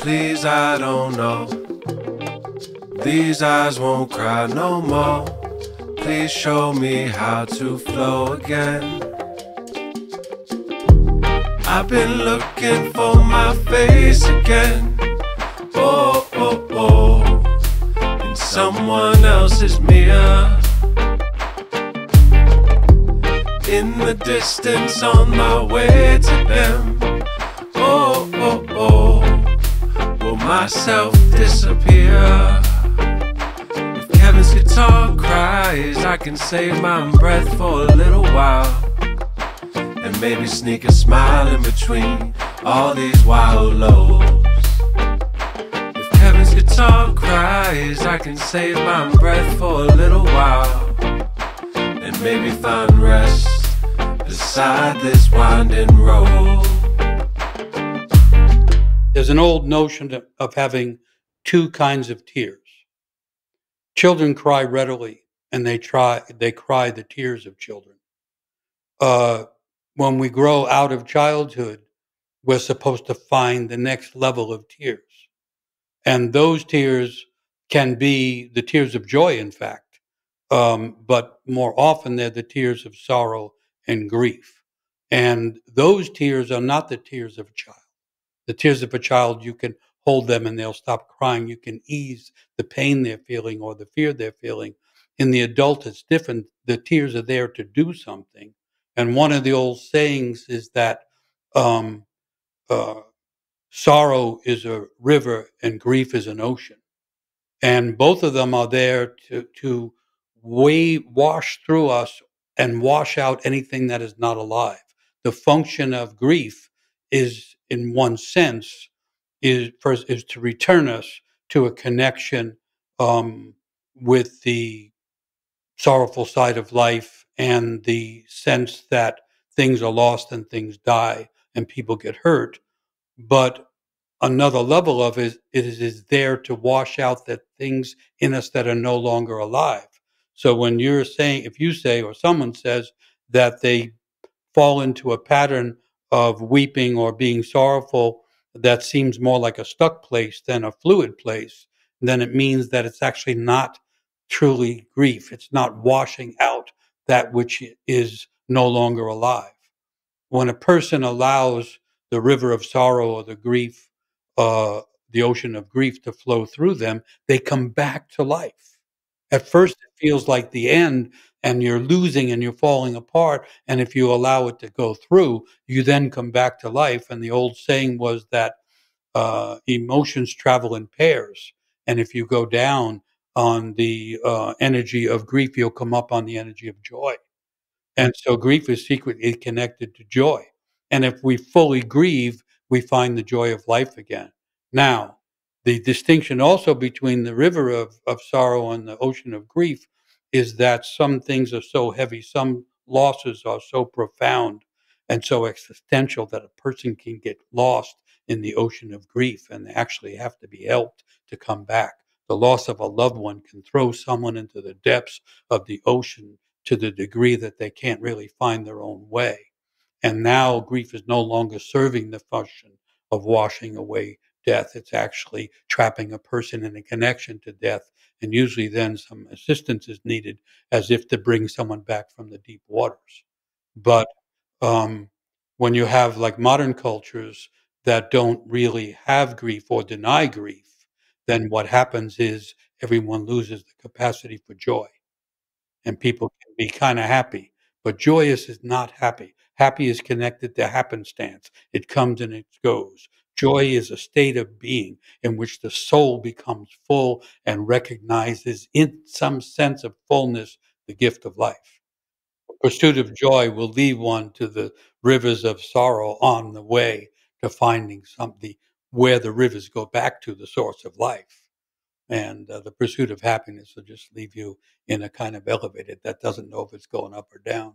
Please, I don't know. These eyes won't cry no more. Please show me how to flow again. I've been looking for my face again. Oh, oh, oh, in someone else's mirror. In the distance on my way to them. Oh, oh, oh, will myself disappear? If Kevin's guitar cries, I can save my breath for a little while, and maybe sneak a smile in between all these wild lows. If Kevin's guitar cries, I can save my breath for a little while, and maybe find rest beside this winding road. There's an old notion of having two kinds of tears. Children cry readily, and they cry the tears of children. When we grow out of childhood, we're supposed to find the next level of tears. And those tears can be the tears of joy, in fact. But more often they're the tears of sorrow and grief. And those tears are not the tears of a child. The tears of a child, you can hold them and they'll stop crying. You can ease the pain they're feeling or the fear they're feeling. In the adult, it's different. The tears are there to do something. And one of the old sayings is that um, uh, sorrow is a river and grief is an ocean. And both of them are there to wash through us and wash out anything that is not alive. The function of grief is, in one sense, is to return us to a connection with the sorrowful side of life and the sense that things are lost and things die and people get hurt. But another level of it is there to wash out the things in us that are no longer alive. So when you're saying, if you say, or someone says that they fall into a pattern of weeping or being sorrowful that seems more like a stuck place than a fluid place, then it means that it's actually not truly grief. It's not washing out that which is no longer alive. When a person allows the river of sorrow or the grief, the ocean of grief to flow through them, they come back to life. At first, it feels like the end and you're losing and you're falling apart. And if you allow it to go through, you then come back to life. And the old saying was that emotions travel in pairs. And if you go down on the energy of grief, you'll come up on the energy of joy. And so grief is secretly connected to joy. And if we fully grieve, we find the joy of life again. Now, the distinction also between the river of sorrow and the ocean of grief is that some things are so heavy, some losses are so profound and so existential that a person can get lost in the ocean of grief and they actually have to be helped to come back. The loss of a loved one can throw someone into the depths of the ocean to the degree that they can't really find their own way. And now grief is no longer serving the function of washing away death. It's actually trapping a person in a connection to death. And usually then some assistance is needed as if to bring someone back from the deep waters. But um, when you have like modern cultures that don't really have grief or deny grief, then what happens is everyone loses the capacity for joy and people can be kind of happy. But joyous is not happy. Happy is connected to happenstance. It comes and it goes. Joy is a state of being in which the soul becomes full and recognizes in some sense of fullness the gift of life. Pursuit of joy will lead one to the rivers of sorrow on the way to finding something where the rivers go back to the source of life. And the pursuit of happiness will just leave you in a kind of elevated that doesn't know if it's going up or down.